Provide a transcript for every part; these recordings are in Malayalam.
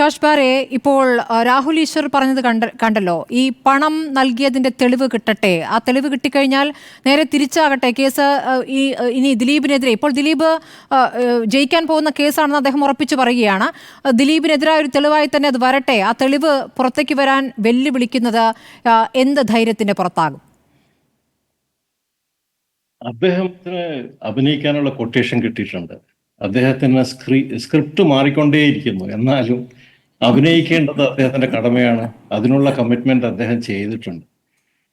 പ്രകാശ് ബാരെ, ഇപ്പോൾ രാഹുൽ ഈശ്വർ പറഞ്ഞത് കണ്ടല്ലോ, ഈ പണം നൽകിയതിന്റെ തെളിവ് കിട്ടട്ടെ, ആ തെളിവ് കിട്ടിക്കഴിഞ്ഞാൽ നേരെ തിരിച്ചാകട്ടെ കേസ്. ഇനി ദിലീപിനെതിരെ, ഇപ്പോൾ ദിലീപ് ജയിക്കാൻ പോകുന്ന കേസാണെന്ന് അദ്ദേഹം ഉറപ്പിച്ചു പറയുകയാണ്. ദിലീപിനെതിരായ ഒരു തെളിവായി തന്നെ അത് വരട്ടെ. ആ തെളിവ് പുറത്തേക്ക് വരാൻ വെല്ലുവിളിക്കുന്നത് എന്ത് ധൈര്യത്തിന്റെ പുറത്താകും? അദ്ദേഹത്തിന് അഭിനയിക്കാനുള്ള കൊട്ടേഷൻ കിട്ടിയിട്ടുണ്ട്. അദ്ദേഹത്തിന് സ്ക്രിപ്റ്റ് മാറിക്കൊണ്ടേയിരിക്കുന്നു. എന്നാലും അഭിനയിക്കേണ്ടത് അദ്ദേഹത്തിന്റെ കടമയാണ്. അതിനുള്ള കമ്മിറ്റ്മെന്റ് അദ്ദേഹം ചെയ്തിട്ടുണ്ട്.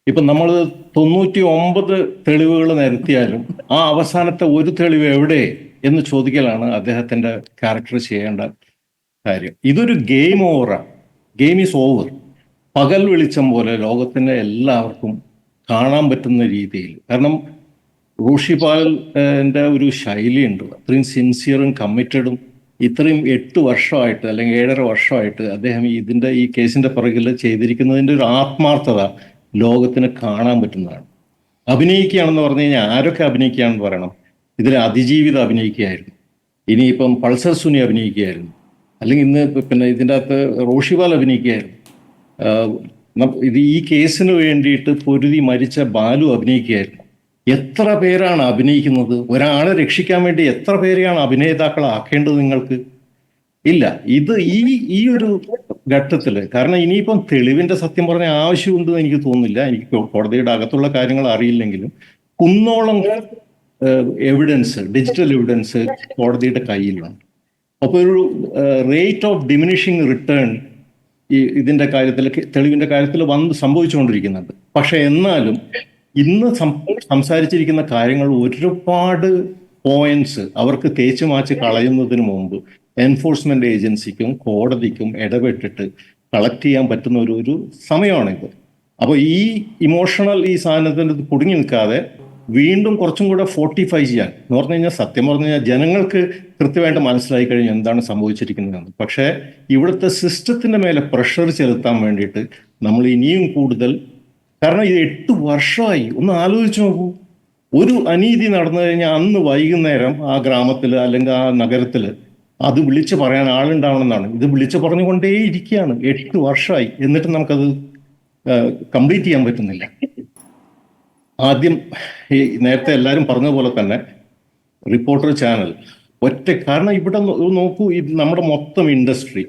ഇപ്പൊ നമ്മൾ 99 തെളിവുകൾ നിരത്തിയാലും ആ അവസാനത്തെ ഒരു തെളിവ് എവിടെ എന്ന് ചോദിക്കലാണ് അദ്ദേഹത്തിന്റെ ക്യാരക്ടർ ചെയ്യേണ്ട കാര്യം. ഇതൊരു ഗെയിം ഓവറാണ്. Game is over. പകൽ വെളിച്ചം പോലെ ലോകത്തിന്റെ എല്ലാവർക്കും കാണാൻ പറ്റുന്ന രീതിയിൽ. കാരണം റോഷിപാലിന്റെ ഒരു ശൈലിയുണ്ട്. അത്രയും സിൻസിയറും കമ്മിറ്റഡും. ഇത്രയും 8 വർഷമായിട്ട് അല്ലെങ്കിൽ 7.5 വർഷമായിട്ട് അദ്ദേഹം ഈ കേസിന്റെ പിറകിൽ ചെയ്തിരിക്കുന്നതിന്റെ ഒരു ആത്മാർത്ഥത ലോകത്തിന് കാണാൻ പറ്റുന്നതാണ്. അഭിനയിക്കുകയാണെന്ന് പറഞ്ഞു കഴിഞ്ഞാൽ ആരൊക്കെ അഭിനയിക്കുകയാണെന്ന് പറയണം. ഇതിൽ അതിജീവിത അഭിനയിക്കുകയായിരുന്നു, ഇനിയിപ്പം പൾസർ സുനി അഭിനയിക്കുകയായിരുന്നു, അല്ലെങ്കിൽ ഇന്ന് പിന്നെ ഇതിൻ്റെ അകത്ത് റോഷിപാൽ അഭിനയിക്കുകയായിരുന്നു, ഈ കേസിന് വേണ്ടിയിട്ട് പൊരുതി മരിച്ച ബാലു അഭിനയിക്കുകയായിരുന്നു. എത്ര പേരാണ് അഭിനയിക്കുന്നത്? ഒരാളെ രക്ഷിക്കാൻ വേണ്ടി എത്ര പേരെയാണ് അഭിനേതാക്കളാക്കേണ്ടത് നിങ്ങൾക്ക്? ഇല്ല. ഇത് ഈ ഒരു ഘട്ടത്തില്, കാരണം ഇനിയിപ്പം തെളിവിന്റെ സത്യം പറഞ്ഞ ആവശ്യമുണ്ടെന്ന് എനിക്ക് തോന്നുന്നില്ല. എനിക്ക് കോടതിയുടെ അകത്തുള്ള കാര്യങ്ങൾ അറിയില്ലെങ്കിലും കുന്നോളം എവിഡൻസ്, ഡിജിറ്റൽ എവിഡൻസ് കോടതിയുടെ കയ്യിലുണ്ട്. അപ്പോൾ ഒരു റേറ്റ് ഓഫ് ഡിമിനിഷിങ് റിട്ടേൺ ഇതിന്റെ കാര്യത്തിൽ, തെളിവിന്റെ കാര്യത്തിൽ സംഭവിച്ചുകൊണ്ടിരിക്കുന്നുണ്ട്. പക്ഷെ എന്നാലും ഇന്ന് സംസാരിച്ചിരിക്കുന്ന കാര്യങ്ങൾ ഒരുപാട് പോയിന്റ്സ് അവർക്ക് തേച്ചു മാച്ച് കളയുന്നതിന് മുമ്പ് എൻഫോഴ്സ്മെന്റ് ഏജൻസിക്കും കോടതിക്കും ഇടപെട്ടിട്ട് കളക്ട് ചെയ്യാൻ പറ്റുന്ന ഒരു സമയമാണിത്. അപ്പോൾ ഈ ഇമോഷണൽ ഈ സാധനത്തിന് കുടുങ്ങി നിൽക്കാതെ വീണ്ടും കുറച്ചും കൂടെ ഫോർട്ടിഫൈ ചെയ്യാൻ എന്ന് പറഞ്ഞു കഴിഞ്ഞാൽ, സത്യം പറഞ്ഞു കഴിഞ്ഞാൽ ജനങ്ങൾക്ക് കൃത്യമായിട്ട് മനസ്സിലായി കഴിഞ്ഞു എന്താണ് സംഭവിച്ചിരിക്കുന്നതെന്ന്. പക്ഷേ ഇവിടുത്തെ സിസ്റ്റത്തിന്റെ മേലെ പ്രഷർ ചെലുത്താൻ വേണ്ടിയിട്ട് നമ്മൾ ഇനിയും കൂടുതൽ, കാരണം ഇത് 8 വർഷമായി. ഒന്ന് ആലോചിച്ച് നോക്കൂ. ഒരു അനീതി നടന്നു കഴിഞ്ഞാൽ അന്ന് വൈകുന്നേരം ആ ഗ്രാമത്തിൽ അല്ലെങ്കിൽ ആ നഗരത്തിൽ അത് വിളിച്ചു പറയാൻ ആളുണ്ടാവണമെന്നാണ്. ഇത് വിളിച്ചു പറഞ്ഞുകൊണ്ടേ ഇരിക്കുകയാണ്. 8 വർഷമായി. എന്നിട്ട് നമുക്കത് കംപ്ലീറ്റ് ചെയ്യാൻ പറ്റുന്നില്ല. ആദ്യം നേരത്തെ എല്ലാവരും പറഞ്ഞ പോലെ തന്നെ റിപ്പോർട്ടർ ചാനൽ കാരണം ഇവിടെ നോക്കൂ, നമ്മുടെ മൊത്തം ഇൻഡസ്ട്രി,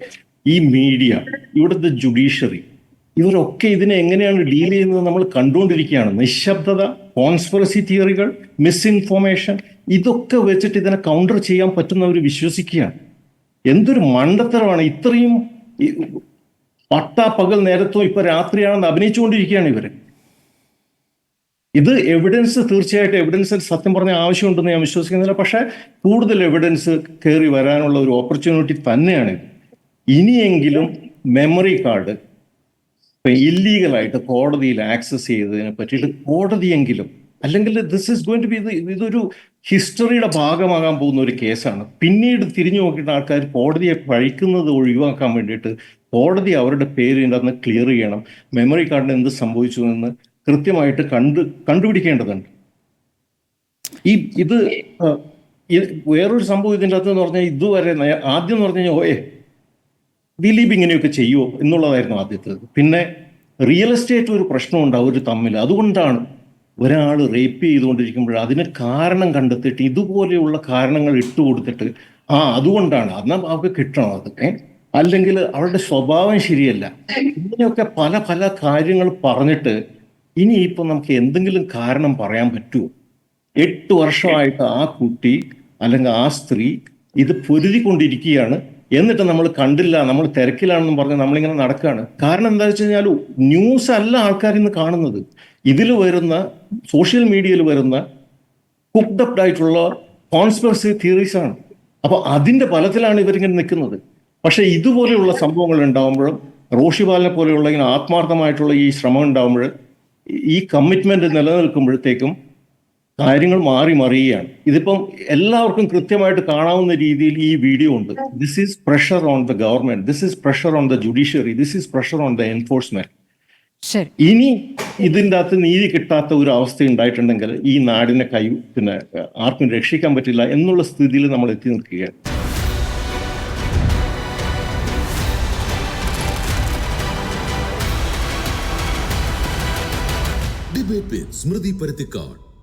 ഈ മീഡിയ, ഇവിടുത്തെ ജുഡീഷ്യറി, ഇവരൊക്കെ ഇതിനെ എങ്ങനെയാണ് ഡീൽ ചെയ്യുന്നത് നമ്മൾ കണ്ടുകൊണ്ടിരിക്കുകയാണ്. നിശബ്ദത, കോൺസ്പിറസി തിയറികൾ, മിസ്ഇൻഫോർമേഷൻ, ഇതൊക്കെ വെച്ചിട്ട് ഇതിനെ കൗണ്ടർ ചെയ്യാൻ പറ്റുന്നവർ വിശ്വസിക്കുകയാണ്. എന്തൊരു മണ്ടത്തരമാണ്! ഇത്രയും പകൽ നേരത്തും ഇപ്പൊ രാത്രിയാണെന്ന് അഭിനയിച്ചുകൊണ്ടിരിക്കുകയാണ് ഇവര്. ഇത് എവിഡൻസ്, തീർച്ചയായിട്ടും എവിഡൻസ് സത്യം പറഞ്ഞ ആവശ്യമുണ്ടെന്ന് ഞാൻ വിശ്വസിക്കുന്നില്ല. പക്ഷെ കൂടുതൽ എവിഡൻസ് കയറി വരാനുള്ള ഒരു ഓപ്പർച്യൂണിറ്റി തന്നെയാണിത്. ഇനിയെങ്കിലും മെമ്മറി കാർഡ് ഇല്ലീഗലായിട്ട് കോടതിയിൽ ആക്സസ് ചെയ്തതിനെ പറ്റിയിട്ട് കോടതിയെങ്കിലും, അല്ലെങ്കിൽ this is going to be, ഇതൊരു ഹിസ്റ്ററിയുടെ ഭാഗമാകാൻ പോകുന്ന ഒരു കേസാണ്. പിന്നീട് തിരിഞ്ഞു നോക്കിയിട്ട് ആൾക്കാർ കോടതിയെ പഴിക്കുന്നത് ഒഴിവാക്കാൻ വേണ്ടിയിട്ട് കോടതി അവരുടെ പേരിൻ്റെ അന്ന് ക്ലിയർ ചെയ്യണം. മെമ്മറി കാർഡിന് എന്ത് സംഭവിച്ചു എന്ന് കൃത്യമായിട്ട് കണ്ടുപിടിക്കേണ്ടതുണ്ട്. ഇത് വേറൊരു സംഭവം ഇതിൻ്റെ അകത്ത് എന്ന് പറഞ്ഞാൽ, ഇതുവരെ ആദ്യം എന്ന് പറഞ്ഞു കഴിഞ്ഞാൽ ദിലീപ് ഇങ്ങനെയൊക്കെ ചെയ്യുമോ എന്നുള്ളതായിരുന്നു ആദ്യത്തേത്. പിന്നെ റിയൽ എസ്റ്റേറ്റ് ഒരു പ്രശ്നമുണ്ട് അവർ തമ്മിൽ. അതുകൊണ്ടാണ് ഒരാൾ റേപ്പ് ചെയ്തുകൊണ്ടിരിക്കുമ്പോൾ അതിന് കാരണം കണ്ടെത്തിയിട്ട് ഇതുപോലെയുള്ള കാരണങ്ങൾ ഇട്ടുകൊടുത്തിട്ട് അതുകൊണ്ടാണ് എന്നാൽ അവർക്ക് കിട്ടണം അതൊക്കെ, അല്ലെങ്കിൽ അവരുടെ സ്വഭാവം ശരിയല്ല, ഇങ്ങനെയൊക്കെ പല പല കാര്യങ്ങൾ പറഞ്ഞിട്ട് ഇനിയിപ്പോൾ നമുക്ക് എന്തെങ്കിലും കാരണം പറയാൻ പറ്റുമോ? 8 വർഷമായിട്ട് ആ കുട്ടി അല്ലെങ്കിൽ ആ സ്ത്രീ ഇത് പൊരുതിക്കൊണ്ടിരിക്കുകയാണ്. എന്നിട്ട് നമ്മൾ കണ്ടില്ല, നമ്മൾ തിരക്കിലാണെന്നും പറഞ്ഞ് നമ്മളിങ്ങനെ നടക്കുകയാണ്. കാരണം എന്താ വെച്ച് കഴിഞ്ഞാൽ ന്യൂസ് അല്ല ആൾക്കാർ ഇന്ന് കാണുന്നത്. ഇതിൽ വരുന്ന സോഷ്യൽ മീഡിയയിൽ വരുന്ന കുക്ക്ഡ് ആയിട്ടുള്ള കോൺസ്പിറസി തിയറീസ് ആണ്. അപ്പൊ അതിന്റെ ബലത്തിലാണ് ഇവരിങ്ങനെ നിൽക്കുന്നത്. പക്ഷെ ഇതുപോലെയുള്ള സംഭവങ്ങൾ ഉണ്ടാകുമ്പോഴും, റോഷിപാലിനെ പോലെയുള്ള ഇങ്ങനെ ആത്മാർത്ഥമായിട്ടുള്ള ഈ ശ്രമം ഉണ്ടാകുമ്പോൾ, ഈ കമ്മിറ്റ്മെന്റ് നിലനിൽക്കുമ്പോഴത്തേക്കും കാര്യങ്ങൾ മറിയുകയാണ്. ഇതിപ്പം എല്ലാവർക്കും കൃത്യമായിട്ട് കാണാവുന്ന രീതിയിൽ ഈ വീഡിയോ ഉണ്ട്. This is pressure on the government, this is pressure on the judiciary, this is pressure on the enforcement. ഇനി ഇതിൻ്റെ അകത്ത് നീതി കിട്ടാത്ത ഒരു അവസ്ഥ ഉണ്ടായിട്ടുണ്ടെങ്കിൽ ഈ നാടിനെ പിന്നെ ആർക്കും രക്ഷിക്കാൻ പറ്റില്ല എന്നുള്ള സ്ഥിതിയിൽ നമ്മൾ എത്തി നിൽക്കുകയാണ്. ഡിബേറ്റ് വിത്ത് സ്മൃതി പരുത്തിക്കാട്.